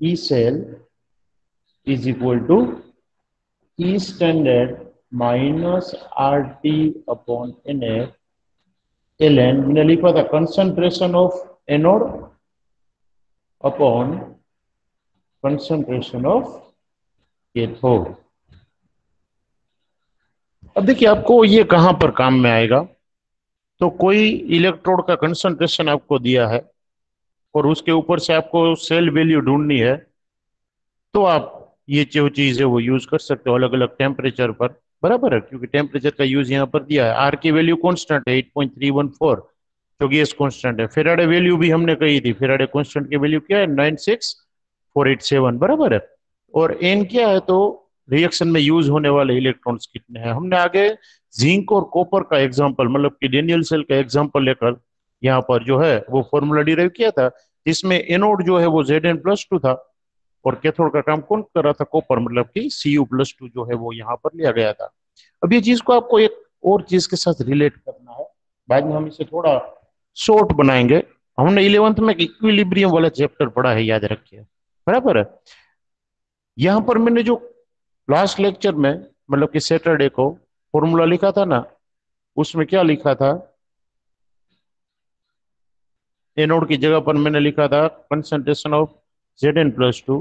E cell is equal to E standard minus R T upon N F L N. मैंने लिखा था concentration of anode upon concentration of cathode. अब देखिए आपको ये कहां पर काम में आएगा। तो कोई इलेक्ट्रोड का कंसंट्रेशन आपको दिया है और उसके ऊपर से आपको सेल वैल्यू ढूंढनी है, तो आप ये जो चीज है वो यूज कर सकते हो अलग अलग टेम्परेचर पर, बराबर है, क्योंकि टेम्परेचर का यूज यहाँ पर दिया है। आर की वैल्यू कांस्टेंट है 8.314, जो गैस कांस्टेंट है। फेराडे वैल्यू भी हमने कही थी, फेराडे कांस्टेंट की वैल्यू क्या है 96487, बराबर है। और एन क्या है, तो रिएक्शन में यूज होने वाले इलेक्ट्रॉन्स कितने हैं। हमने आगे जिंक और कॉपर का एग्जांपल, मतलब कि डेनियल सेल का एग्जांपल लेकर यहाँ पर जो है वो फॉर्मूला डिराइव किया था, जिसमें एनोड जो है वो Zn+2 था और कैथोड का काम कौन कर रहा था, कॉपर, मतलब कि Cu+2 जो है वो यहाँ पर लिया गया था। अब ये चीज को आपको एक और चीज के साथ रिलेट करना है, बाद में हम इसे थोड़ा शॉर्ट बनाएंगे। हमने 11th में इक्विलिब्रियम वाला चैप्टर पढ़ा है, याद रखिए, बराबर है। यहाँ पर मैंने जो लास्ट लेक्चर में, मतलब कि सैटरडे को फॉर्मूला लिखा था ना, उसमें क्या लिखा था, एनोड की जगह पर मैंने लिखा था कंसंट्रेशन ऑफ Zn+2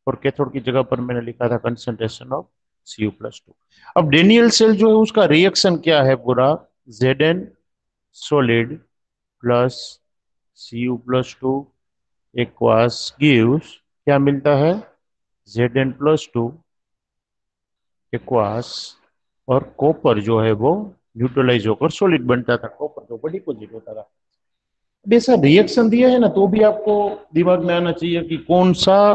और कैथोड की जगह पर मैंने लिखा था कंसंट्रेशन ऑफ Cu+2। अब डेनियल सेल जो है उसका रिएक्शन क्या है पूरा, Zn solid plus Cu+2 equals gives क्या मिलता है, Zn+2 इक्वल्स, और कॉपर जो है वो न्यूट्रलाइज होकर सॉलिड बनता था, कॉपर जो बड़ी डिपॉजिट होता था। अब ऐसा रिएक्शन दिया है ना, तो भी आपको दिमाग में आना चाहिए कि कौन सा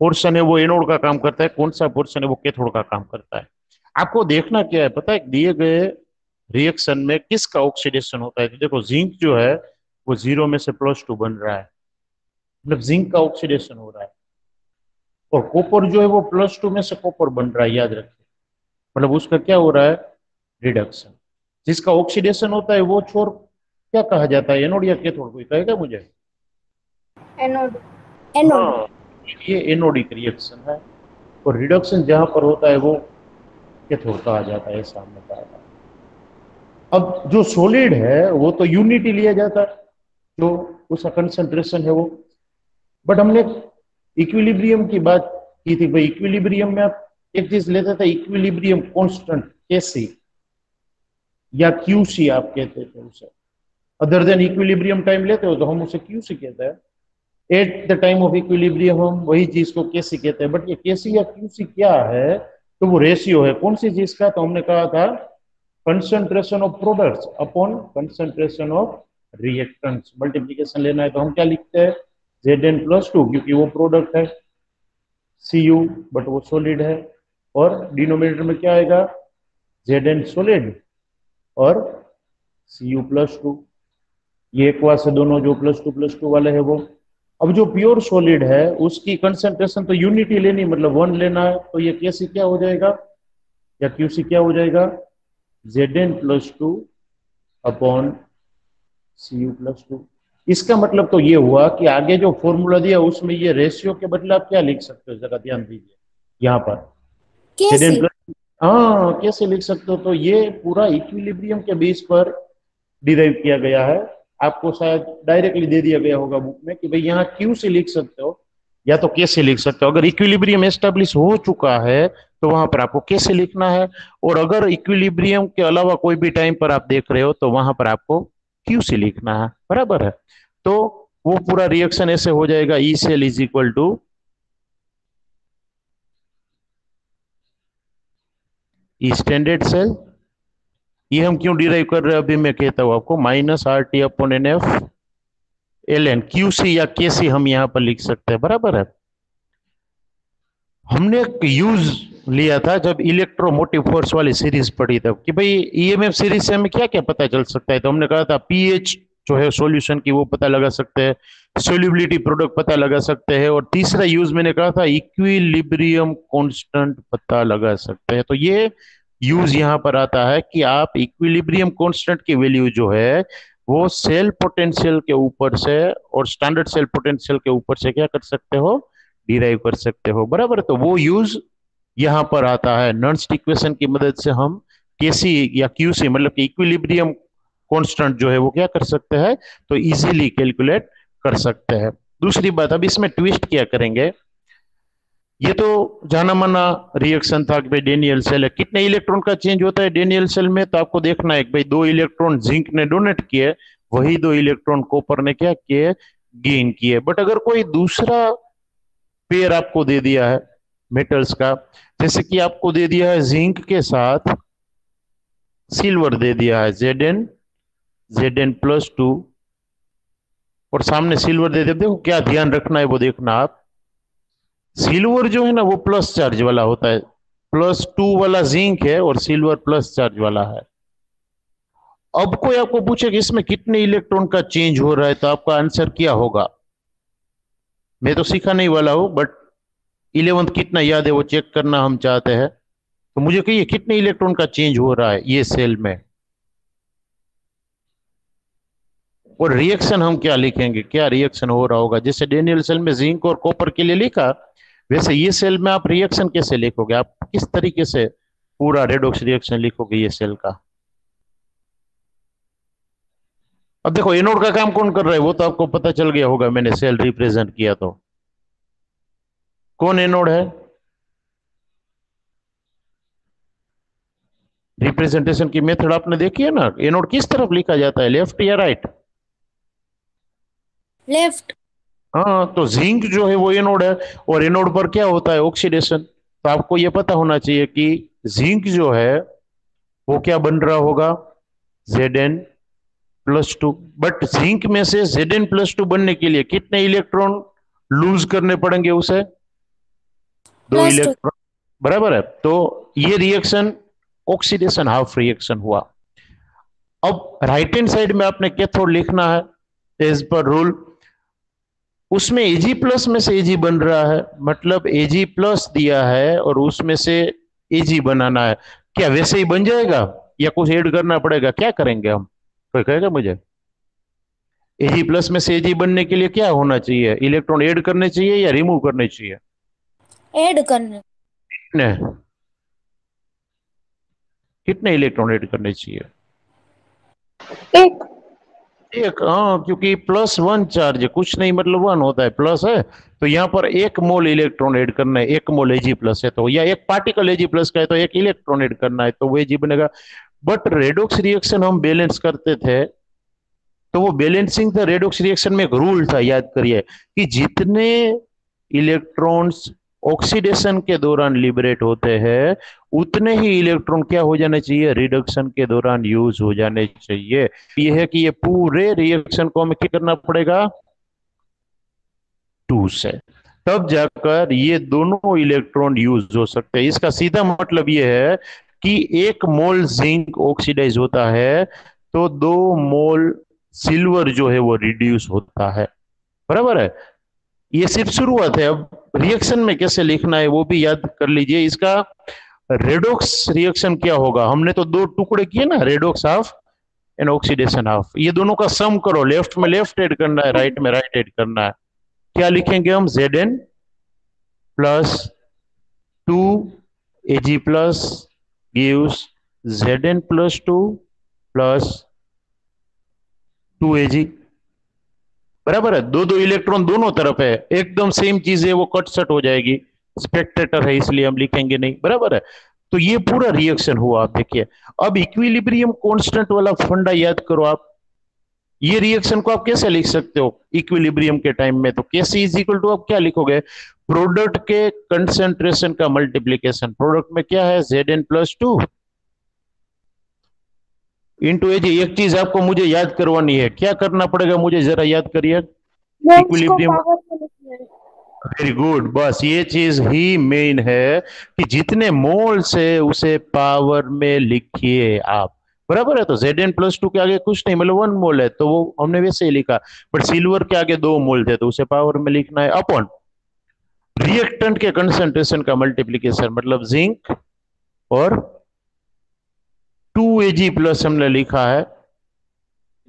पोर्शन है वो एनोड का काम करता है, कौन सा पोर्शन है वो कैथोड का काम करता है। आपको देखना क्या है पता है, दिए गए रिएक्शन में किसका ऑक्सीडेशन होता है। तो देखो जिंक जो है वो 0 में से +2 बन रहा है, मतलब जिंक का ऑक्सीडेशन हो रहा है। और कॉपर जो है वो +2 में से कॉपर बन रहा है, याद रखिए, मतलब उसका क्या हो रहा है, रिडक्शन। जिसका ऑक्सीडेशन होता है वो छोर क्या कहा जाता है, एनोड या कैथोड, कोई कहेगा मुझे। एनोड। एनोड। हाँ, ये एनोडिक रिएक्शन है। और रिडक्शन जहां पर होता है वो कैथोड कहा जाता है, ऐसा हमने कहा था। अब जो सॉलिड है वो तो यूनिटी लिया जाता है, जो उसका कंसंट्रेशन है वो। बट हमने इक्विलिब्रियम की बात की थी भाई, इक्विलिब्रियम में आप एक चीज लेते थे, इक्विलिब्रियम कांस्टेंट कैसी, या क्यूसी आप कहते थे उसे। अदर देन इक्विलिब्रियम टाइम लेते हो तो हम उसे क्यूसी कहते हैं। Eight the time of equilibrium हम वही चीज को केसी कहते हैं। बट ये केसी या क्यूसी क्या है, तो वो रेशियो है कौन सी चीज का, तो हमने कहा था concentration of products upon concentration of reactants. Multiplication लेना है तो हम क्या लिखते हैं, Zn+2, क्योंकि वो प्रोडक्ट है, Cu, बट वो सॉलिड है। और डिनोमिनेटर में क्या आएगा, Zn सॉलिड और Cu+2। ये एक से दोनों जो +2 वाले है वो। अब जो प्योर सॉलिड है उसकी कंसंट्रेशन तो यूनिटी लेनी, मतलब 1 लेना है, तो ये कैसे क्या हो जाएगा, या क्यूसी क्या हो जाएगा, Zn+2 अपॉन Cu+2। इसका मतलब तो ये हुआ कि आगे जो फॉर्मूला दिया उसमें ये रेशियो के बदले आप क्या लिख सकते हो, जरा ध्यान दीजिए यहाँ पर, कैसे? Zn+, हाँ कैसे लिख सकते हो, तो ये पूरा इक्विलिब्रियम के बेस पर डिराइव किया गया है। आपको शायद डायरेक्टली दे दिया गया होगा बुक में कि भाई यहाँ क्यू से लिख सकते हो या तो कैसे लिख सकते हो। अगर इक्विलिब्रियम एस्टेब्लिश हो चुका है तो वहां पर आपको कैसे लिखना है, और अगर इक्विलिब्रियम के अलावा कोई भी टाइम पर आप देख रहे हो तो वहां पर आपको क्यू से लिखना है, बराबर है। तो वो पूरा रिएक्शन ऐसे हो जाएगा, E cell is equal to E standard cell. ये हम क्यों डिराइव कर रहे हैं अभी मैं कहता हूं आपको, -RT/NF ln QC या KC हम यहां पर लिख सकते हैं, बराबर है। हमने एक यूज लिया था जब इलेक्ट्रोमोटिव फोर्स वाली सीरीज पढ़ी तब, कि भाई ईएमएफ सीरीज से हमें क्या क्या पता चल सकता है। तो हमने कहा था पीएच जो है सॉल्यूशन की वो पता लगा सकते हैं, सोल्यूबिलिटी प्रोडक्ट पता लगा सकते हैं, और तीसरा यूज मैंने कहा था इक्विलिब्रियम कांस्टेंट पता लगा सकते हैं। तो ये यूज यहां पर आता है कि आप इक्विलिब्रियम कांस्टेंट की वैल्यू जो है वो सेल पोटेंशियल के ऊपर से और स्टैंडर्ड सेल पोटेंशियल के ऊपर से क्या कर सकते हो, डिराइव कर सकते हो, बराबर। तो वो यूज यहां पर आता है। नर्न्स इक्वेशन की मदद से हम केसी या क्यूसी मतलब कि इक्विलिब्रियम कांस्टेंट जो है वो क्या कर सकते हैं, तो इजीली कैलकुलेट कर सकते हैं। दूसरी बात, अब इसमें ट्विस्ट क्या करेंगे, ये तो जाना माना रिएक्शन था कि भाई डेनियल सेल है, कितने इलेक्ट्रॉन का चेंज होता है डेनियल सेल में, तो आपको देखना है कि भाई 2 इलेक्ट्रॉन जिंक ने डोनेट किए, वही 2 इलेक्ट्रॉन कॉपर ने क्या किए, गेन किए। बट अगर कोई दूसरा पेयर आपको दे दिया है मेटल्स का, जैसे कि आपको दे दिया है जिंक के साथ सिल्वर दे दिया है Zn+2, और सामने सिल्वर दे दिया, देखो क्या ध्यान रखना है वो देखना आप, सिल्वर जो है ना वो प्लस चार्ज वाला होता है, +2 वाला जिंक है और सिल्वर प्लस चार्ज वाला है। अब कोई आपको पूछे कि इसमें कितने इलेक्ट्रॉन का चेंज हो रहा है, तो आपका आंसर क्या होगा। मैं तो सीखा नहीं वाला हूं, बट 11th कितना याद है वो चेक करना हम चाहते हैं। तो मुझे कहिए कितने इलेक्ट्रॉन का चेंज हो रहा है ये सेल में, और रिएक्शन हम क्या लिखेंगे, क्या रिएक्शन हो रहा होगा। जैसे डेनियल सेल में जिंक और कॉपर के लिए लिखा, वैसे ये सेल में आप रिएक्शन कैसे लिखोगे, आप किस तरीके से पूरा रेडॉक्स रिएक्शन लिखोगे ये सेल का। अब देखो एनोड का काम कौन कर रहा है वो तो आपको पता चल गया होगा, मैंने सेल रिप्रेजेंट किया तो कौन एनोड है। रिप्रेजेंटेशन की मेथड आपने देखी है ना, एनोड किस तरफ लिखा जाता है, लेफ्ट या राइट। लेफ्ट। हाँ, तो जिंक जो है वो एनोड है, और एनोड पर क्या होता है, ऑक्सीडेशन। तो आपको यह पता होना चाहिए कि जिंक जो है वो क्या बन रहा होगा, Zn+2। बट जिंक में से Zn+2 बनने के लिए कितने इलेक्ट्रॉन लूज करने पड़ेंगे उसे, 2 +2। इलेक्ट्रॉन, बराबर है। तो ये रिएक्शन ऑक्सीडेशन हाफ रिएक्शन हुआ। अब राइट हैंड साइड में आपने कैथोड लिखना है एज पर रूल, उसमें Ag+ में से Ag बन रहा है, मतलब Ag+ दिया है और उसमें से Ag बनाना है। क्या वैसे ही बन जाएगा या कुछ ऐड करना पड़ेगा, क्या करेंगे हम, कोई कहेगा मुझे। Ag+ में से Ag बनने के लिए क्या होना चाहिए, इलेक्ट्रॉन ऐड करने चाहिए या रिमूव करने चाहिए, ऐड करना। कितने कितने इलेक्ट्रॉन ऐड करने चाहिए, एक। एक। हाँ, क्योंकि +1 चार्ज है, कुछ नहीं मतलब 1 होता है, प्लस है, तो यहाँ पर 1 मोल इलेक्ट्रॉन ऐड करना है, 1 मोल Ag+ है तो, या एक पार्टिकल Ag+ का है तो 1 इलेक्ट्रॉन ऐड करना है, तो वो Ag बनेगा। बट रेडॉक्स रिएक्शन हम बैलेंस करते थे, तो वो बैलेंसिंग था रेडॉक्स रिएक्शन में एक रूल था, याद करिए, कि जितने इलेक्ट्रॉन्स ऑक्सीडेशन के दौरान लिबरेट होते हैं उतने ही इलेक्ट्रॉन क्या हो जाने चाहिए, रिडक्शन के दौरान यूज हो जाने चाहिए। ये है कि ये पूरे रिएक्शन को हमें क्या करना पड़ेगा, 2 से, तब जाकर ये दोनों इलेक्ट्रॉन यूज हो सकते हैं। इसका सीधा मतलब ये है कि 1 मोल जिंक ऑक्सीडाइज होता है तो 2 मोल सिल्वर जो है वो रिड्यूस होता है, बराबर है। ये सिर्फ शुरुआत है, अब रिएक्शन में कैसे लिखना है वो भी याद कर लीजिए। इसका रेडॉक्स रिएक्शन क्या होगा, हमने तो 2 टुकड़े किए ना, redox half and oxidation half, ये दोनों का सम करो, लेफ्ट में लेफ्ट ऐड करना है, राइट में राइट ऐड करना है। क्या लिखेंगे हम, Zn+2 Ag+ gives Zn+2 plus 2Ag, बराबर है। दो दो इलेक्ट्रॉन दोनों तरफ है, एकदम सेम चीज है, वो कट सट हो जाएगी, स्पेक्टेटर है इसलिए हम लिखेंगे नहीं, बराबर है। तो ये पूरा रिएक्शन हुआ, आप देखिए। अब इक्विलिब्रियम कांस्टेंट वाला फंडा याद करो आप, ये रिएक्शन को आप कैसे लिख सकते हो इक्विलिब्रियम के टाइम में, तो Kc इज इक्वल टू आप क्या लिखोगे, प्रोडक्ट के कंसेंट्रेशन का मल्टीप्लीकेशन, प्रोडक्ट में क्या है Zn+2 इंटू Ag। एक चीज आपको मुझे याद करवानी है, क्या करना पड़ेगा मुझे जरा याद करिए, मोल्स को इक्विलिब्रियम। पावर में लिखना है। वेरी गुड, बस ये चीज ही मेन है कि जितने मोल से उसे पावर में लिखिए आप, बराबर है। तो Zn+2 के आगे कुछ नहीं, मतलब 1 मोल है तो वो हमने वैसे ही लिखा, बट सिल्वर के आगे 2 मोल थे तो उसे पावर में लिखना है, अपॉन रिएक्टेंट के कंसेंट्रेशन का मल्टीप्लीकेशन, मतलब जिंक और 2Ag+ हमने लिखा है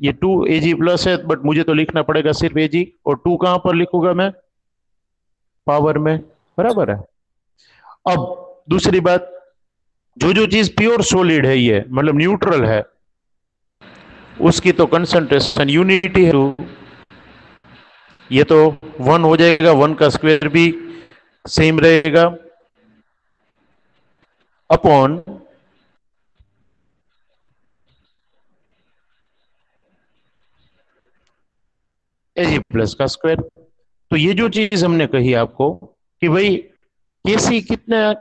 ये 2Ag प्लस है, बट मुझे तो लिखना पड़ेगा सिर्फ Ag, और 2 कहां पर लिखूंगा मैं? पावर में, बराबर है। अब दूसरी बात, जो जो चीज प्योर सॉलिड है, ये मतलब न्यूट्रल है, उसकी तो कंसंट्रेशन यूनिटी है। ये तो 1 हो जाएगा, 1 का स्क्वायर भी सेम रहेगा अपॉन Ag प्लस का स्क्वायर। तो ये जो चीज हमने कही आपको कि भाई केसी कितना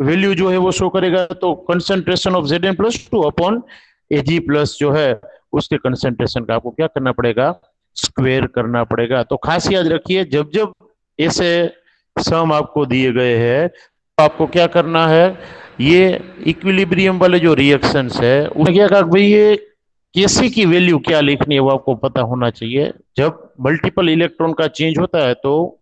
वैल्यू जो है वो शो करेगा, तो concentration of Zn+2 upon Ag plus जो है उसके कंसंट्रेशन का आपको क्या करना पड़ेगा? स्क्वायर करना पड़ेगा। तो खास याद रखिए, जब जब ऐसे सम आपको दिए गए हैं तो आपको क्या करना है, ये इक्विलिब्रियम वाले जो रिएक्शंस है उन्हें क्या कहा भाई, ये केसी की वैल्यू क्या लिखनी है वो आपको पता होना चाहिए। जब मल्टीपल इलेक्ट्रॉन का चेंज होता है तो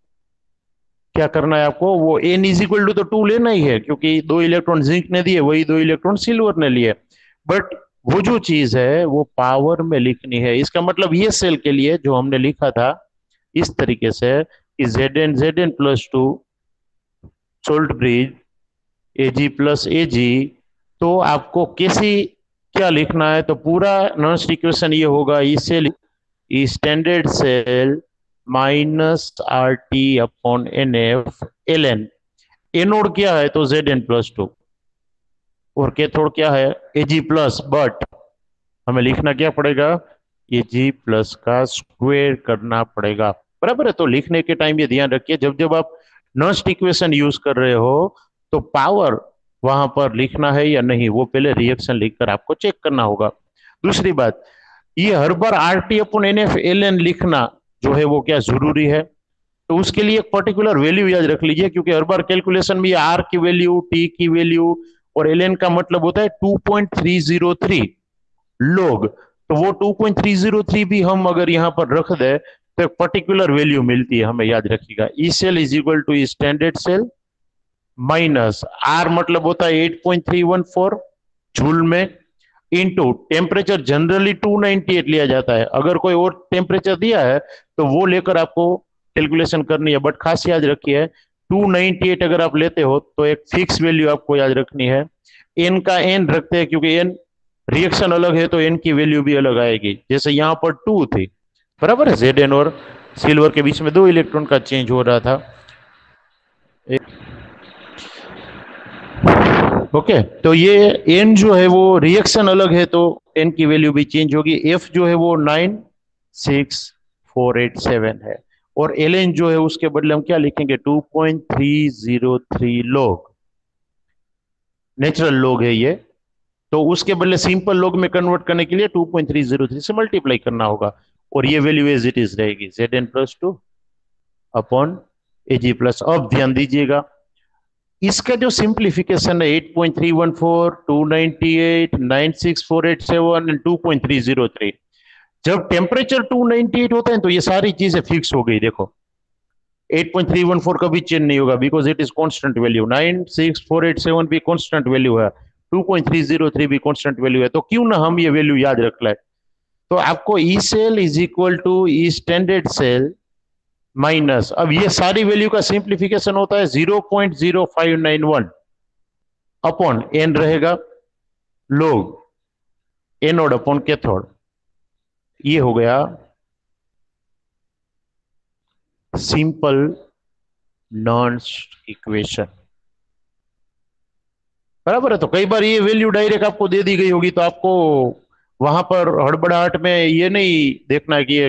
क्या करना है आपको, वो n इज इक्वल टू तो 2 लेना ही है, क्योंकि 2 इलेक्ट्रॉन जिंक ने दिए, वही 2 इलेक्ट्रॉन सिल्वर ने लिए। बट वो जो चीज है वो पावर में लिखनी है। इसका मतलब ये सेल के लिए जो हमने लिखा था इस तरीके से कि Zn+2 salt bridge Ag plus Ag, तो आपको कैसी क्या लिखना है, तो पूरा नॉन इक्वेशन ये होगा, E cell, E standard cell minus RT upon NF ln। Anode क्या है तो Zn+2, और कैथोड क्या है Ag प्लस, बट हमें लिखना क्या पड़ेगा, Ag प्लस का स्क्वायर करना पड़ेगा, बराबर है। तो लिखने के टाइम ये ध्यान रखिए, जब जब आप नॉस्ट इक्वेशन यूज कर रहे हो तो पावर वहां पर लिखना है या नहीं, वो पहले रिएक्शन लिखकर आपको चेक करना होगा। दूसरी बात, ये हर बार RT अपॉन NF ln लिखना जो है वो क्या जरूरी है, तो उसके लिए एक पर्टिकुलर वैल्यू याद रख लीजिए, क्योंकि हर बार कैलकुलेशन में R की वैल्यू, T की वैल्यू और ln का मतलब होता है 2.303 लोग। तो वो 2.303 भी हम अगर यहां पर रख दे तो एक पर्टिकुलर वैल्यू मिलती है, हमें याद रखिएगा। E cell is equal to standard cell minus R मतलब होता है 8.314 जूल में, इनटू टेम्परेचर जनरली 298 लिया जाता है। अगर कोई और टेम्परेचर दिया है तो वो लेकर आपको कैलकुलेशन करनी है, बट खास याद रखिए 298 अगर आप लेते हो तो एक फिक्स वैल्यू आपको याद रखनी है। एन का एन रखते हैं क्योंकि एन रिएक्शन अलग है तो एन की वैल्यू भी अलग आएगी। जैसे यहां पर 2 थी, बराबर है, Zn और सिल्वर के बीच में 2 इलेक्ट्रॉन का चेंज हो रहा था। ओके, तो ये एन जो है वो रिएक्शन अलग है तो एन की वैल्यू भी चेंज होगी। एफ जो है वो 96487 है, और एल एन जो है उसके बदले हम क्या लिखेंगे 2.303 लोग, नेचुरल लोग है ये, तो उसके बदले सिंपल लोग में कन्वर्ट करने के लिए 2.303 से मल्टीप्लाई करना होगा, और ये वैल्यू एज इट इज रहेगी Zn+2 अपॉन Ag प्लस। अब ध्यान दीजिएगा, इसका जो सिंप्लीफिकेशन है 8.314, 298, 96487 एंड 2.303, जब टेम्परेचर 298 होता है तो ये सारी चीजें फिक्स हो गई। देखो 8.314 कभी चेंज नहीं होगा because it is constant value, 96487 भी कांस्टेंट वैल्यू है, 2.303 भी कांस्टेंट वैल्यू है, तो क्यों ना हम ये वैल्यू याद रख लें। तो आपको E cell is equal to E standard cell minus, अब ये सारी वैल्यू का सिंप्लीफिकेशन होता है 0.0591 अपॉन एन रहेगा लोग एनोड अपॉन कैथोड। ये हो गया सिंपल नॉन्स्ट इक्वेशन, बराबर है। तो कई बार ये वैल्यू डायरेक्ट आपको दे दी गई होगी तो आपको वहां पर हड़बड़ाहट में ये नहीं देखना है कि ये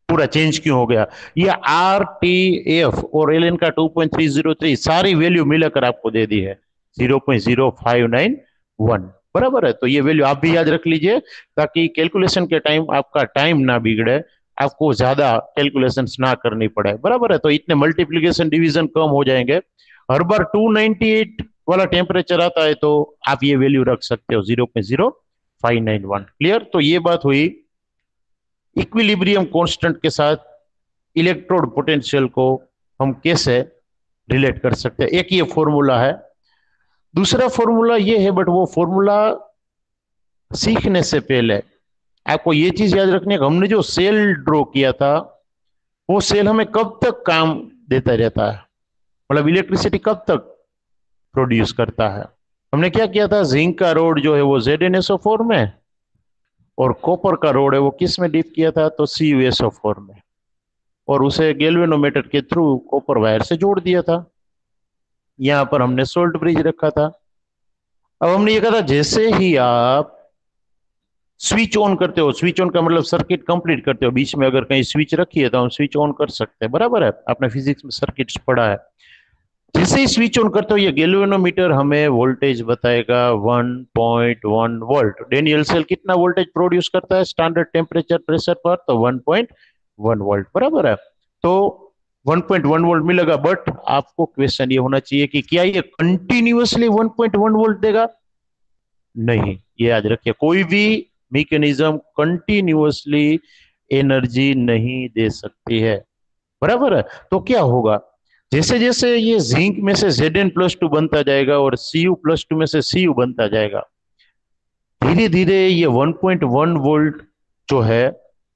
पूरा चेंज क्यों हो गया। ये आर टी एफ और एल एन का 2.303 सारी वैल्यू मिलाकर आपको दे दी है 0.0591, बराबर है। तो ये वैल्यू आप भी याद रख लीजिए ताकि कैलकुलेशन के टाइम आपका टाइम ना बिगड़े, आपको ज्यादा कैलकुलेशंस ना करनी पड़े, बराबर है। तो इतने मल्टीप्लीकेशन डिवीजन कम हो जाएंगे। हर बार 298 वाला टेम्परेचर आता है तो आप ये वैल्यू रख सकते हो 0.0591। क्लियर? तो ये बात हुई इक्विलिब्रियम कांस्टेंट के साथ इलेक्ट्रोड पोटेंशियल को हम कैसे रिलेट कर सकते हैं। एक ये फॉर्मूला है, दूसरा फॉर्मूला ये है, बट वो फॉर्मूला सीखने से पहले आपको ये चीज याद रखनी है कि हमने जो सेल ड्रॉ किया था वो सेल हमें कब तक काम देता रहता है, मतलब इलेक्ट्रिसिटी कब तक प्रोड्यूस करता है। हमने क्या किया था, जिंक का रोड जो है वो ZnSO4 में, और कॉपर का रोड है वो किस में डिप किया था, तो CuSO4 में, और उसे गैल्वेनोमीटर के थ्रू कॉपर वायर से जोड़ दिया था। यहां पर हमने सोल्ट ब्रिज रखा था। अब हमने ये कहा था जैसे ही आप स्विच ऑन करते हो, स्विच ऑन का मतलब सर्किट कंप्लीट करते हो, बीच में अगर कहीं स्विच रखी है तो हम स्विच ऑन कर सकते हैं, बराबर है, आपने फिजिक्स में सर्किट्स पढ़ा है। जैसे ही स्विच ऑन करते हो ये गैल्वेनोमीटर हमें वोल्टेज बताएगा 1.1 वोल्ट। डेनियल सेल कितना वोल्टेज प्रोड्यूस करता है स्टैंडर्ड टेम्परेचर प्रेशर पर, तो 1.1 वोल्ट, बराबर है। तो 1.1 वोल्ट मिलेगा, बट आपको क्वेश्चन ये होना चाहिए कि क्या ये कंटिन्यूअसली 1.1 वोल्ट देगा? नहीं, ये याद रखिए, कोई भी मैकेनिज्म कंटिन्यूअसली एनर्जी नहीं दे सकती है, बराबर है। तो क्या होगा, जैसे जैसे ये जिंक में से Zn+2 बनता जाएगा और Cu+2 में से Cu बनता जाएगा, धीरे धीरे ये 1.1 वोल्ट जो है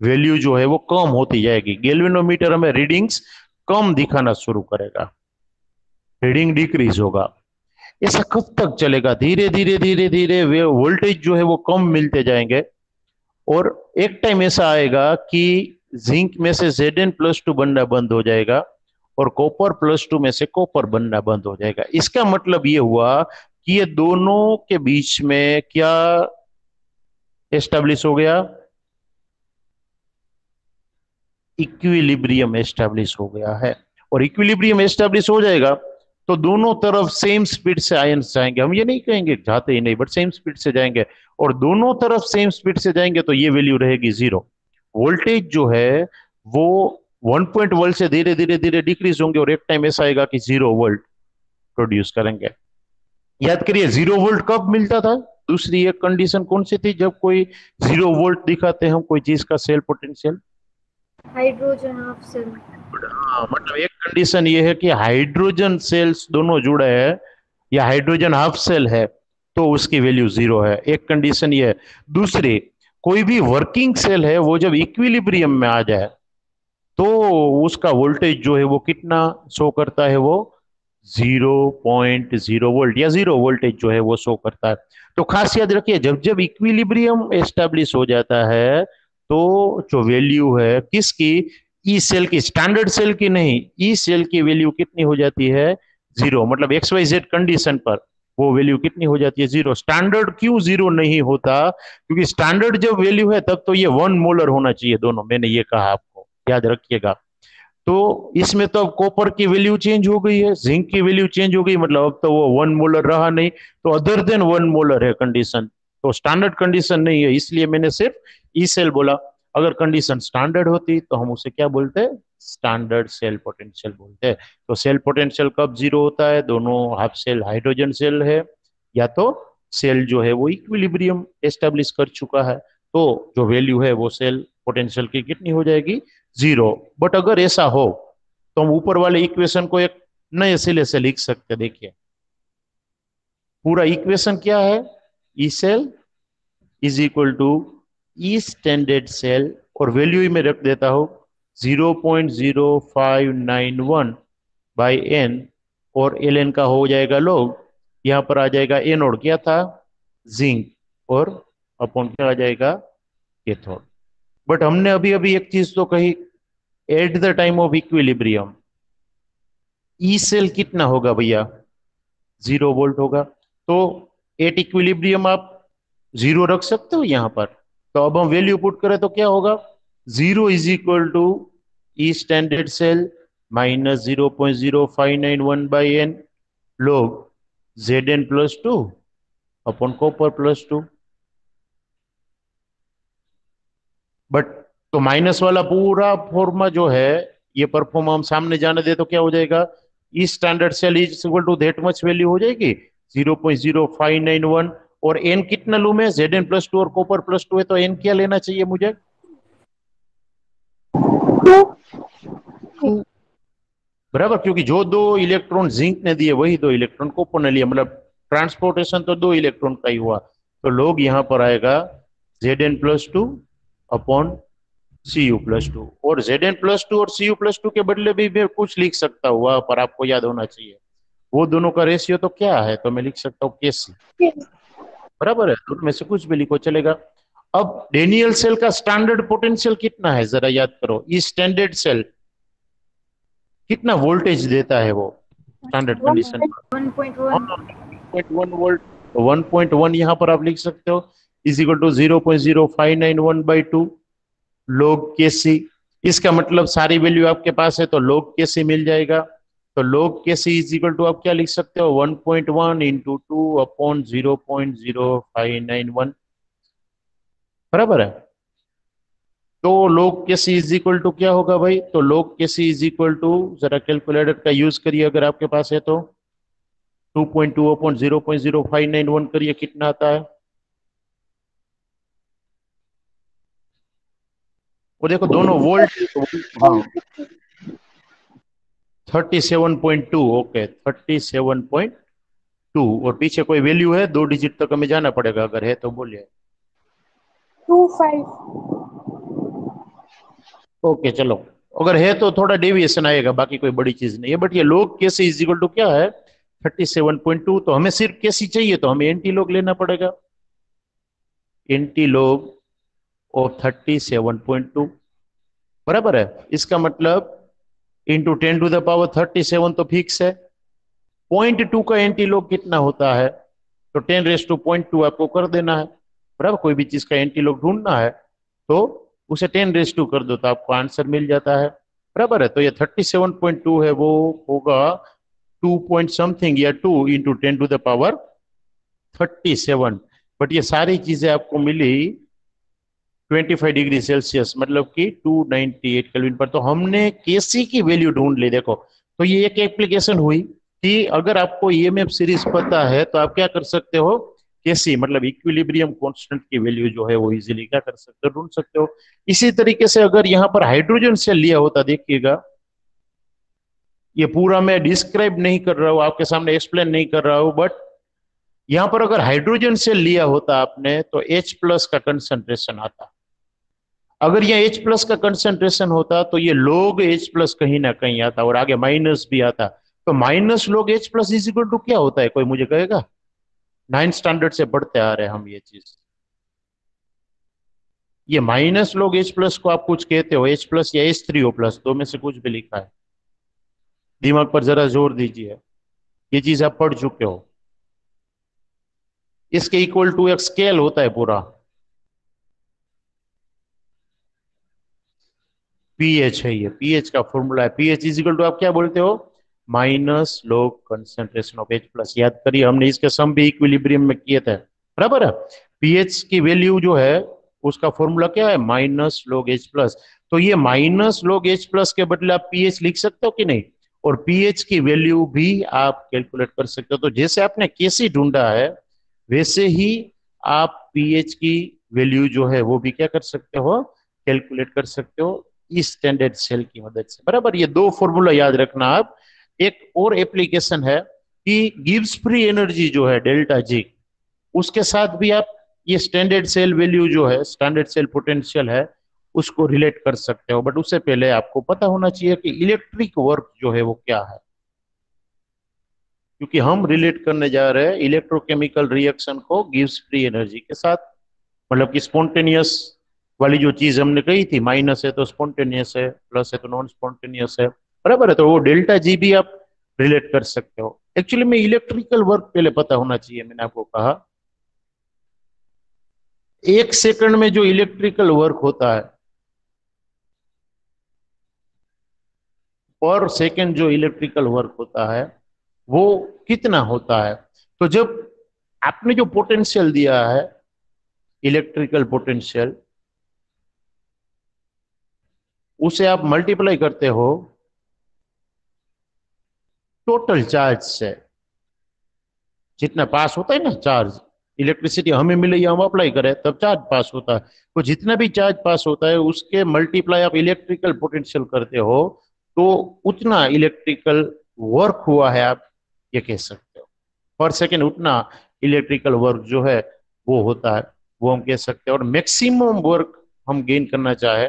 वैल्यू जो है वो कम होती जाएगी। गैल्वेनोमीटर हमें रीडिंग्स कम दिखाना शुरू करेगा, रीडिंग डिक्रीज होगा। ऐसा कब तक चलेगा? धीरे धीरे धीरे धीरे वे वोल्टेज जो है वो कम मिलते जाएंगे, और एक टाइम ऐसा आएगा कि जिंक में से Zn+2 बनना बंद हो जाएगा और कॉपर+2 में से कॉपर बनना बंद हो जाएगा। इसका मतलब ये हुआ कि ये दोनों के बीच में क्या एस्टेब्लिश हो गया? इक्विलिब्रियम एस्टेब्लिश हो गया है। और इक्विलिब्रियम एस्टेब्लिश हो जाएगा तो दोनों तरफ सेम स्पीड से आयंस जाएंगे, हम ये नहीं कहेंगे जाते ही नहीं, बट सेम स्पीड से जाएंगे, और दोनों तरफ सेम स्पीड से जाएंगे तो ये वैल्यू रहेगी 0। वोल्टेज जो है वो 1.1 से धीरे धीरे धीरे डिक्रीज होंगे, और एक टाइम ऐसा आएगा कि 0 वोल्ट प्रोड्यूस करेंगे। याद करिए 0 वोल्ट कब मिलता था? दूसरी एक कंडीशन कौन सी थी जब कोई 0 वोल्ट दिखाते हैं हम कोई चीज का cell potential? Hydrogen half cell. हाँ, मतलब एक कंडीशन ये है कि हाइड्रोजन सेल्स दोनों जुड़े हैं या हाइड्रोजन हाफ सेल है तो उसकी वैल्यू 0 है, एक कंडीशन ये है। दूसरी, कोई भी वर्किंग सेल है वो जब इक्विलिब्रियम में आ जाए तो उसका वोल्टेज जो है वो कितना शो करता है? वो 0.0 वोल्ट या 0 वोल्टेज जो है वो शो करता है। तो खास याद रखिए, जब जब इक्विलिब्रियम एस्टेब्लिश हो जाता है तो जो वैल्यू है किसकी? ई सेल की, स्टैंडर्ड सेल की नहीं, ई सेल की वैल्यू कितनी हो जाती है? 0। मतलब XYZ कंडीशन पर वो वैल्यू कितनी हो जाती है? 0। स्टैंडर्ड क्यों 0 नहीं होता? क्योंकि स्टैंडर्ड जब वैल्यू है तब तो ये 1 मोलर होना चाहिए दोनों, मैंने ये कहा आपको, याद रखिएगा। तो इसमें तो अब कॉपर की वैल्यू चेंज हो गई है, जिंक की वैल्यू चेंज हो गई, मतलब अब तो वो 1 मोलर रहा नहीं, तो अदर देन 1 मोलर है कंडीशन, तो स्टैंडर्ड कंडीशन नहीं है, इसलिए मैंने सिर्फ ई सेल बोला। अगर कंडीशन स्टैंडर्ड होती तो हम उसे क्या बोलते? स्टैंडर्ड सेल पोटेंशियल बोलते। तो सेल पोटेंशियल कब 0 होता है? दोनों हाफ सेल हाइड्रोजन सेल है, या तो सेल जो है वो इक्विलिब्रियम एस्टेब्लिश कर चुका है, तो जो वैल्यू है वो सेल पोटेंशियल की कितनी हो जाएगी? 0। बट अगर ऐसा हो तो हम ऊपर वाले इक्वेशन को एक नए सिले से लिख सकते। देखिए पूरा इक्वेशन क्या है? E cell is equal to E standard cell, और वैल्यू ही मैं रख देता हूं 0.0591 बाई एन, और एल एन का हो जाएगा लोग, यहां पर आ जाएगा एनोड क्या था? जिंक, और अपॉन क्या आ जाएगा? कैथोड। बट हमने अभी अभी एक चीज तो कही, at the time of equilibrium E cell कितना होगा भैया? 0 वोल्ट होगा। तो एट इक्विलिब्रियम आप 0 रख सकते हो यहां पर। तो अब हम वैल्यू पुट करें तो क्या होगा? 0 is equal to E standard cell minus 0.0591 by N log Zn+2 upon copper. But तो माइनस वाला पूरा फॉर्मा जो है ये परफॉर्म हम सामने जाने दे तो क्या हो जाएगा? E standard cell is equal to that much value हो जाएगी 0.0591, और एन कितना लू में? Zn+2 और कॉपर+2 है, तो एन क्या लेना चाहिए मुझे? बराबर, क्योंकि जो 2 इलेक्ट्रॉन जिंक ने दिए वही 2 इलेक्ट्रॉन कॉपर ने लिए, मतलब ट्रांसपोर्टेशन तो 2 इलेक्ट्रॉन का ही हुआ। तो लोग यहां पर आएगा Zn+2 अपॉन Cu+2, और Zn+2 और Cu+2 के बदले भी मैं कुछ लिख सकता हूँ, वहां पर आपको याद होना चाहिए वो दोनों का रेशियो तो क्या है, तो मैं लिख सकता हूँ Kc, बराबर है, दोनों में से कुछ भी लिखो चलेगा। अब डेनियल सेल का स्टैंडर्ड पोटेंशियल कितना है जरा याद करो, ये स्टैंडर्ड सेल कितना वोल्टेज देता है वो स्टैंडर्ड कंडीशन पर? 1.1. 1.1 वोल्ट, तो 1.1 यहाँ पर आप लिख सकते हो is equal to 0.0591/2 log Kc। इसका मतलब सारी वैल्यू आपके पास है तो log Kc मिल जाएगा, तो log Kc is equal to आप क्या लिख सकते हो 1.1 इंटू 2/0.0591, बराबर है। तो log Kc is equal to क्या होगा भाई, तो log Kc is equal to, जरा कैलकुलेटर का यूज करिए अगर आपके पास है तो, 2.2/0.0591 करिए कितना आता है, वो देखो दोनों वोल्ट, हाँ 37.2, ओके 37.2, और पीछे कोई वैल्यू है, 2 डिजिट तक हमें जाना पड़ेगा, अगर है तो बोलिए। 25। ओके चलो, अगर है तो थोड़ा डेविएशन आएगा, बाकी कोई बड़ी चीज नहीं है, बट ये log Kc is equal to क्या है 37.2, तो हमें सिर्फ Kc चाहिए तो हमें एंटी लॉग लेना पड़ेगा, एंटी लॉग ऑफ 37.2, बराबर है। इसका मतलब इंटू 10⁻37 तो फिक्स है, 0.2 का एंटी लॉग कितना होता है, तो 10⁻²2 आपको कर देना है, बराबर, कोई भी चीज का एंटी लॉग ढूंढना है तो उसे 10⁻² कर दो तो आपको आंसर मिल जाता है, बराबर है। तो ये 37.2 है वो होगा 2 पॉइंट समथिंग या 2 इंटू 10⁻37, बट ये सारी चीजें आपको मिली 25 डिग्री सेल्सियस, मतलब कि 298 केल्विन पर। तो हमने केसी की वैल्यू ढूंढ ली, देखो तो ये एक एप्लीकेशन हुई कि अगर आपको ईएमएफ सीरीज पता है तो आप क्या कर सकते हो, केसी मतलब इक्विलिब्रियम कांस्टेंट की वैल्यू जो है वो इजीली क्या कर सकते हो, ढूंढ सकते हो। इसी तरीके से अगर यहाँ पर हाइड्रोजन सेल लिया होता, देखिएगा ये पूरा मैं डिस्क्राइब नहीं कर रहा हूं, आपके सामने एक्सप्लेन नहीं कर रहा हूं, बट यहां पर अगर हाइड्रोजन सेल लिया होता आपने तो H+ का कंसंट्रेशन आता, अगर ये H+ का कंसंट्रेशन होता तो ये log H+ कहीं ना कहीं आता और आगे माइनस भी आता, तो minus log H+ is equal to क्या होता है, कोई मुझे कहेगा? 9th स्टैंडर्ड से पढ़ते आ रहे हैं हम ये चीज, ये माइनस log H+ को आप कुछ कहते हो H+ या H3O+, दो में से कुछ भी लिखा है, दिमाग पर जरा जोर दीजिए, ये चीज आप पढ़ चुके हो। इसके इक्वल टू एक स्केल होता है पूरा, पीएच है, ये पीएच का फॉर्मूला है, पीएच इज इक्वल टू आप क्या बोलते हो, minus log concentration of H+। याद करिए हमने इसके सम भी इक्विलिब्रियम में किए थे, बराबर है। पीएच की वैल्यू जो है उसका फॉर्मूला क्या है, माइनस log H+, तो ये माइनस log H+ के बदले आप पीएच लिख सकते हो कि नहीं, और पीएच की वैल्यू भी आप कैलकुलेट कर सकते हो। तो जैसे आपने केसी ढूंढा है वैसे ही आप पीएच की वैल्यू जो है वो भी क्या कर सकते हो, कैलकुलेट कर सकते हो इस स्टैंडर्ड सेल की मदद से, बराबर। ये दो फॉर्मूला याद रखना आप। एक और एप्लीकेशन है कि गिब्स फ्री एनर्जी जो है डेल्टा जी, उसके साथ भी आप ये स्टैंडर्ड सेल वैल्यू जो है, स्टैंडर्ड सेल पोटेंशियल है, उसको रिलेट कर सकते हो, बट उससे पहले आपको पता होना चाहिए कि इलेक्ट्रिक वर्क जो है वो क्या है, क्योंकि हम रिलेट करने जा रहे हैं इलेक्ट्रोकेमिकल रिएक्शन को गिव्स फ्री एनर्जी के साथ, मतलब कि स्पॉन्टेनियस वाली जो चीज हमने कही थी, माइनस है तो स्पॉन्टेनियस है, प्लस है तो नॉन स्पॉन्टेनियस है, बराबर है। तो वो डेल्टा जी भी आप रिलेट कर सकते हो। एक्चुअली में इलेक्ट्रिकल वर्क पहले पता होना चाहिए, मैंने आपको कहा 1 सेकंड में जो इलेक्ट्रिकल वर्क होता है, पर सेकंड जो इलेक्ट्रिकल वर्क होता है वो कितना होता है। तो जब आपने जो पोटेंशियल दिया है, इलेक्ट्रिकल पोटेंशियल, उसे आप मल्टीप्लाई करते हो टोटल चार्ज से, जितना पास होता है ना चार्ज, इलेक्ट्रिसिटी हमें मिले या हम अप्लाई करें तब चार्ज पास होता है, तो जितना भी चार्ज पास होता है उसके मल्टीप्लाई आप इलेक्ट्रिकल पोटेंशियल करते हो, तो उतना इलेक्ट्रिकल वर्क हुआ है आप ये कह सकते हो, पर सेकेंड उतना इलेक्ट्रिकल वर्क जो है वो होता है, वो हम कह सकते हैं। और मैक्सिमम वर्क हम गेन करना चाहे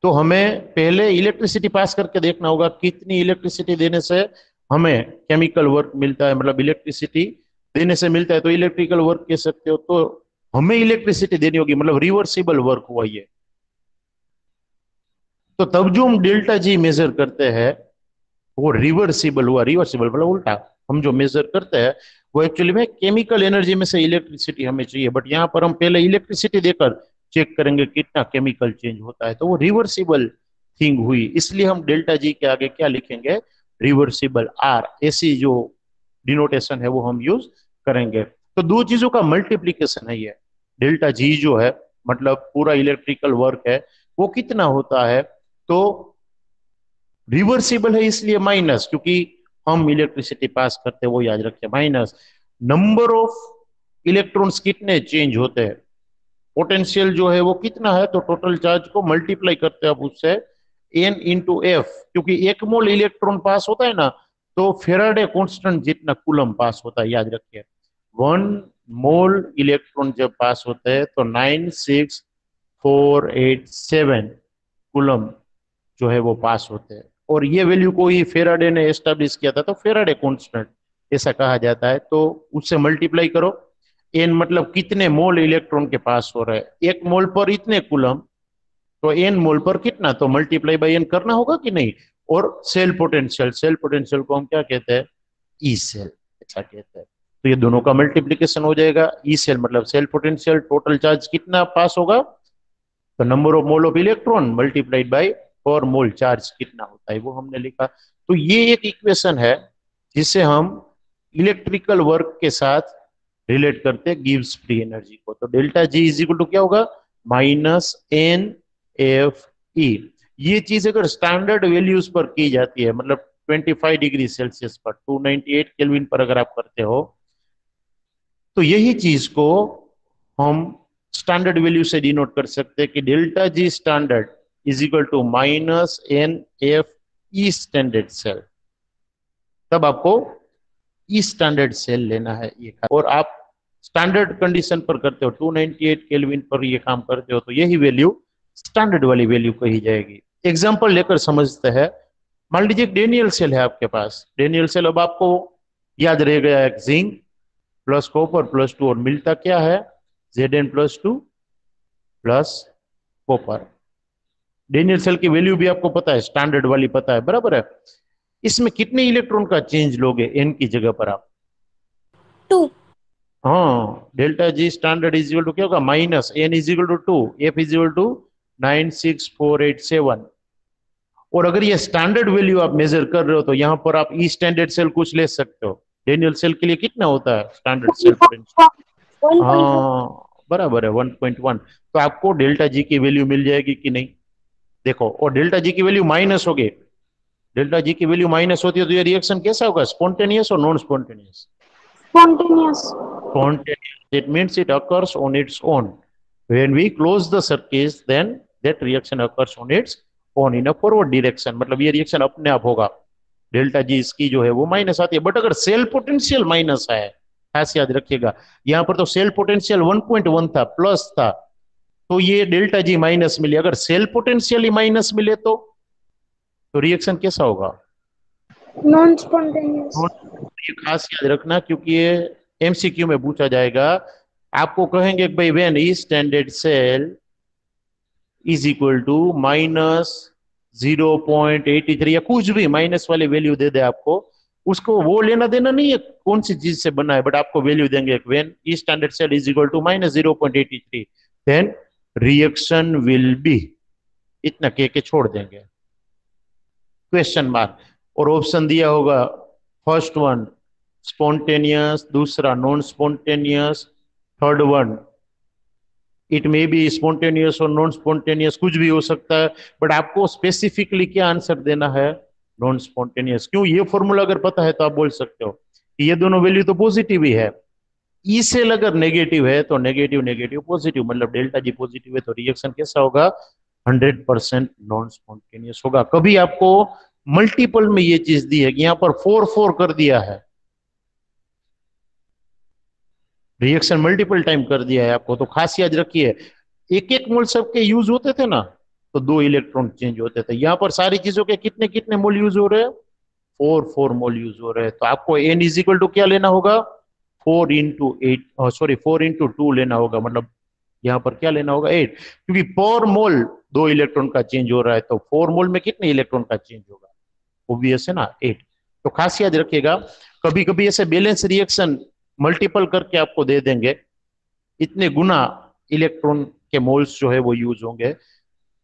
तो हमें पहले इलेक्ट्रिसिटी पास करके देखना होगा कितनी इलेक्ट्रिसिटी देने से हमें केमिकल वर्क मिलता है, मतलब इलेक्ट्रिसिटी देने से मिलता है तो इलेक्ट्रिकल वर्क कह सकते हो। तो हमें इलेक्ट्रिसिटी देनी होगी, मतलब रिवर्सिबल वर्क हुआ ये। तो तब जो हम डेल्टा जी मेजर करते हैं वो रिवर्सिबल हुआ। रिवर्सिबल मतलब उल्टा, हम जो मेजर करते हैं वो एक्चुअली में केमिकल एनर्जी में से इलेक्ट्रिसिटी हमें चाहिए, बट यहाँ पर हम पहले इलेक्ट्रिसिटी देकर चेक करेंगे कितना केमिकल चेंज होता है, तो वो रिवर्सिबल थिंग हुई। इसलिए हम डेल्टा जी के आगे क्या लिखेंगे, रिवर्सिबल आर, ऐसी जो डिनोटेशन है वो हम यूज करेंगे। तो दो चीजों का मल्टीप्लीकेशन है ये। डेल्टा जी जो है मतलब पूरा इलेक्ट्रिकल वर्क है वो कितना होता है, तो रिवर्सिबल है इसलिए माइनस, क्योंकि हम इलेक्ट्रिसिटी पास करते हैं वो याद रखें, माइनस नंबर ऑफ इलेक्ट्रॉन्स कितने चेंज होते हैं, पोटेंशियल जो है वो कितना है, तो टोटल चार्ज को मल्टीप्लाई करते हैं अब उससे एन इंटू एफ, क्योंकि एक मोल इलेक्ट्रॉन पास होता है ना तो फेराडे कांस्टेंट जितना कूलम पास होता है, याद रखिए। 1 मोल इलेक्ट्रॉन जब पास होते हैं तो 96487 कूलम जो है वो पास होते हैं। और ये वैल्यू को ही फेराडे ने एस्टेब्लिश किया था, तो फेराडे कांस्टेंट ऐसा कहा जाता है। तो उससे मल्टीप्लाई करो, एन मतलब कितने मोल इलेक्ट्रॉन के पास हो रहे हैं, एक मोल पर इतने कूलम, तो एन मोल पर कितना, तो मल्टीप्लाई बाय एन करना होगा कि नहीं। और सेल पोटेंशियल, सेल पोटेंशियल को हम क्या कहते हैं, ई सेल ऐसा कहते हैं। तो ये दोनों का मल्टीप्लीकेशन हो जाएगा, ई सेल मतलब सेल पोटेंशियल, टोटल चार्ज कितना पास होगा, तो number of mole of electron multiplied by पर मोल चार्ज कितना होता है वो हमने लिखा। तो ये एक इक्वेशन है जिसे हम इलेक्ट्रिकल वर्क के साथ रिलेट करते हैं गिव्स फ्री एनर्जी को। तो delta G is equal to क्या होगा, माइनस एन एफ ई। ये चीज अगर स्टैंडर्ड वैल्यूज पर की जाती है, मतलब 25 डिग्री सेल्सियस पर 298 केल्विन पर अगर आप करते हो, तो यही चीज को हम स्टैंडर्ड वैल्यू से डिनोट कर सकते हैं कि delta G standard is equal to minus N F E standard cell. तब आपको ई स्टैंडर्ड सेल लेना है ये, और आप स्टैंडर्ड कंडीशन पर करते हो 298 केल्विन पर ये काम करते हो तो यही वैल्यू स्टैंडर्ड वाली वैल्यू कही जाएगी। एग्जांपल लेकर समझते हैं। मान लीजिए डेनियल सेल है आपके पास, डेनियल सेल, अब आपको याद रह गया एक जिंक प्लस कॉपर प्लस 2, और मिलता क्या है, Zn plus 2 plus copper. Daniell cell की वैल्यू भी आपको पता है, स्टैंडर्ड वाली पता है, बराबर है। इसमें कितने इलेक्ट्रॉन का चेंज लोगे एन की जगह पर आप, 2. हाँ, delta G standard is equal to क्या होगा, minus N is equal to 2, F is equal to 96487। और अगर ये स्टैंडर्ड वैल्यू आप मेजर कर रहे हो तो यहाँ पर आप ई स्टैंडर्ड सेल कुछ ले सकते हो। डेनियल सेल के लिए कितना होता है स्टैंडर्ड सेल पोटेंशियल, 1.1. हाँ बराबर है 1.1। तो आपको डेल्टा जी की वैल्यू मिल जाएगी कि नहीं, देखो। और डेल्टा जी की वैल्यू माइनस होगी, डेल्टा जी की वैल्यू माइनस होती है तो ये रिएक्शन कैसा होगा, स्पॉन्टेनियस और non spontaneous, Spontaneous. spontaneous. It means it occurs on its own. When we close the circuit, then that reaction occurs on its own in a forward direction. मतलब ये reaction अपने आप होगा। डेल्टा जी इसकी जो है वो माइनस आती है, बट अगर सेल पोटेंशियल माइनस है, खास याद रखिएगा, यहाँ पर तो सेल पोटेंशियल 1.1 था, प्लस था, तो ये डेल्टा जी माइनस मिले। अगर सेल पोटेंशियल ही माइनस मिले तो रिएक्शन कैसा होगा, Non-spontaneous. ये खास याद रखना क्योंकि ये एमसीक्यू में पूछा जाएगा। आपको कहेंगे कि भाई when E standard cell is equal to minus 0.83 या कुछ भी माइनस वाली वैल्यू दे दे आपको, उसको वो लेना देना नहीं है कौन सी चीज से बना है, बट आपको वैल्यू देंगे when E standard cell is equal to minus 0.83 then reaction will be, इतना कह के छोड़ देंगे क्वेश्चन मार्क। और ऑप्शन दिया होगा, फर्स्ट वन स्पॉन्टेनियस, दूसरा non spontaneous, third one it may be spontaneous और नॉन स्पॉन्टेनियस, कुछ भी हो सकता है, बट आपको स्पेसिफिकली क्या आंसर देना है, नॉन स्पॉन्टेनियस। क्यों, ये फॉर्मूला अगर पता है तो आप बोल सकते हो कि ये दोनों वैल्यू तो पॉजिटिव ही है। ई सेल अगर नेगेटिव है तो नेगेटिव नेगेटिव पॉजिटिव, मतलब डेल्टा जी पॉजिटिव है तो रिएक्शन कैसा होगा, 100% नॉन स्पॉन्टेनियस होगा। कभी आपको मल्टीपल में ये चीज दी है कि यहाँ पर 4 4 कर दिया है, रिएक्शन मल्टीपल टाइम कर दिया है आपको, तो खास याद रखिए, एक एक मोल सबके यूज होते थे ना, तो 2 इलेक्ट्रॉन चेंज होते थे। यहाँ पर सारी चीजों के कितने कितने मोल यूज हो रहे हैं? 4 मोल यूज हो रहे हैं। तो आपको एन इज इक्वल टू क्या लेना होगा? 4 इंटू 8, सॉरी 4 इंटू 2 लेना होगा, मतलब यहाँ पर क्या लेना होगा? 8, क्योंकि पर मोल 2 इलेक्ट्रॉन का चेंज हो रहा है, तो 4 मोल में कितने इलेक्ट्रॉन का चेंज होगा? ऑब्वियस है ना, 8। तो खास याद रखिएगा, कभी कभी ऐसे बैलेंस रिएक्शन मल्टीपल करके आपको दे देंगे, इतने गुना इलेक्ट्रॉन के मोल्स जो है वो यूज होंगे,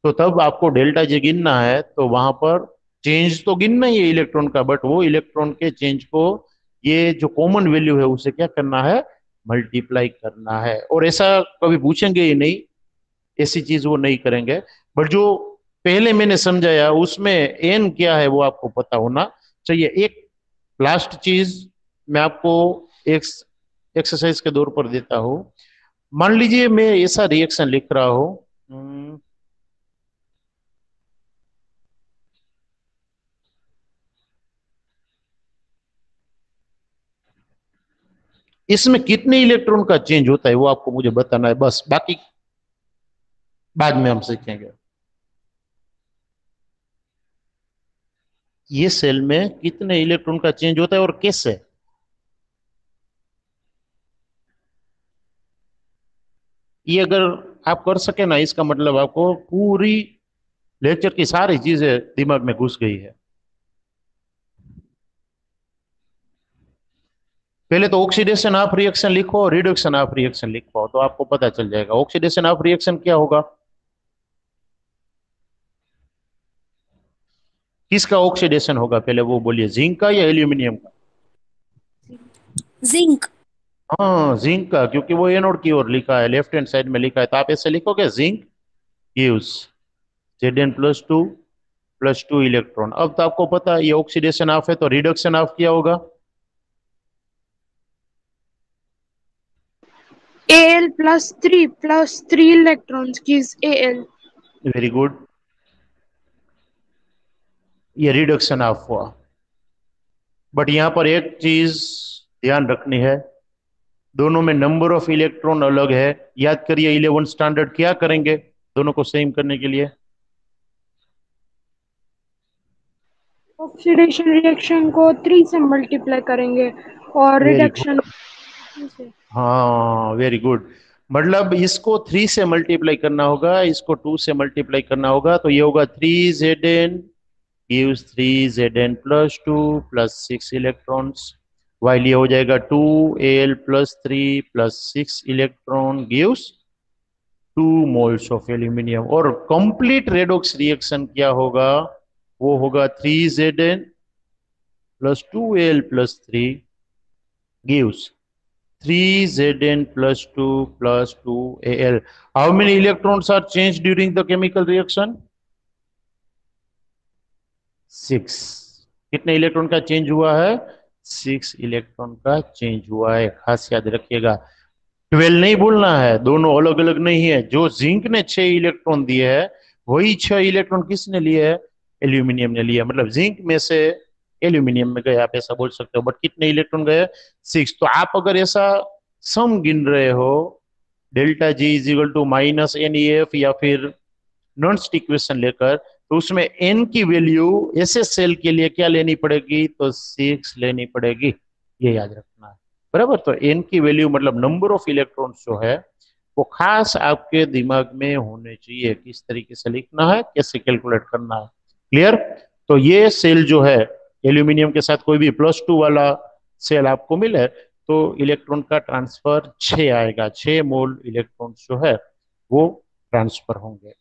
तो तब आपको डेल्टा जी गिनना है, तो वहां पर चेंज तो गिनना ही है इलेक्ट्रॉन का, बट वो इलेक्ट्रॉन के चेंज को, ये जो कॉमन वैल्यू है उसे क्या करना है? मल्टीप्लाई करना है। और ऐसा कभी पूछेंगे ही नहीं, ऐसी चीज वो नहीं करेंगे। बट जो पहले मैंने समझाया उसमें एन क्या है वो आपको पता होना चाहिए। एक लास्ट चीज मैं आपको एक एक्सरसाइज के तौर पर देता हूं। मान लीजिए मैं ऐसा रिएक्शन लिख रहा हूं, इसमें कितने इलेक्ट्रॉन का चेंज होता है वो आपको मुझे बताना है बस, बाकी बाद में हम सीखेंगे। ये सेल में कितने इलेक्ट्रॉन का चेंज होता है और कैसे? ये अगर आप कर सके ना, इसका मतलब आपको पूरी लेक्चर की सारी चीजें दिमाग में घुस गई है। पहले तो ऑक्सीडेशन ऑफ रिएक्शन लिखो और रिडक्शन ऑफ रिएक्शन लिखो, तो आपको पता चल जाएगा। ऑक्सीडेशन ऑफ रिएक्शन क्या होगा? किसका ऑक्सीडेशन होगा पहले वो बोलिए, जिंक का या एल्यूमिनियम का? जिंक। हाँ जिंक का, क्योंकि वो एनोड की ओर लिखा है, लेफ्ट हैंड साइड में लिखा है, तो आप ऐसे लिखोगे जिंक गिव्स Zn+2 + 2 इलेक्ट्रॉन। अब तो आपको पता है ये ऑक्सीडेशन ऑफ है, तो रिडक्शन ऑफ क्या होगा? Al+3 electrons gives Al. Very good, ये रिडक्शन ऑफ हुआ। बट यहां पर एक चीज ध्यान रखनी है, दोनों में नंबर ऑफ इलेक्ट्रॉन अलग है। याद करिए 11 स्टैंडर्ड क्या करेंगे दोनों को सेम करने के लिए? ऑक्सीडेशन रिएक्शन को 3 से मल्टीप्लाई करेंगे और वेरी रिडक्शन गुड, हाँ वेरी गुड। मतलब इसको 3 से मल्टीप्लाई करना होगा, इसको 2 से मल्टीप्लाई करना होगा, तो ये होगा 3Zn gives 3Zn+2 + 6 electrons, while ये हो जाएगा 2Al+3 + 6 electron gives 2 moles of aluminium. और कंप्लीट रेडॉक्स रिएक्शन क्या होगा? वो होगा 3Zn+2Al+3 gives 3Zn+2 + 2Al. How many electrons are changed during the chemical reaction? 6। कितने इलेक्ट्रॉन का चेंज हुआ है? 6 इलेक्ट्रॉन का चेंज हुआ है। खास याद रखिएगा, 12 नहीं भूलना है, दोनों अलग अलग नहीं है। जो जिंक ने 6 इलेक्ट्रॉन दिए है, वही 6 इलेक्ट्रॉन किसने लिए है? एल्यूमिनियम ने लिया। मतलब जिंक में से एल्यूमिनियम में गए, आप ऐसा बोल सकते हो। बट कितने इलेक्ट्रॉन गए? 6। तो आप अगर ऐसा सम गिन रहे हो, delta G is equal to -NEF या फिर नॉन्स्ट इक्वेशन लेकर, तो उसमें एन की वैल्यू ऐसे सेल के लिए क्या लेनी पड़ेगी? तो 6 लेनी पड़ेगी, ये याद रखना है। बराबर, तो एन की वैल्यू मतलब नंबर ऑफ इलेक्ट्रॉन्स जो है वो खास आपके दिमाग में होने चाहिए, किस तरीके से लिखना है, कैसे कैलकुलेट करना है। क्लियर? तो ये सेल जो है, एल्यूमिनियम के साथ कोई भी +2 वाला सेल आपको मिले, तो इलेक्ट्रॉन का ट्रांसफर 6 आएगा, 6 मोल इलेक्ट्रॉन्स जो है वो ट्रांसफर होंगे।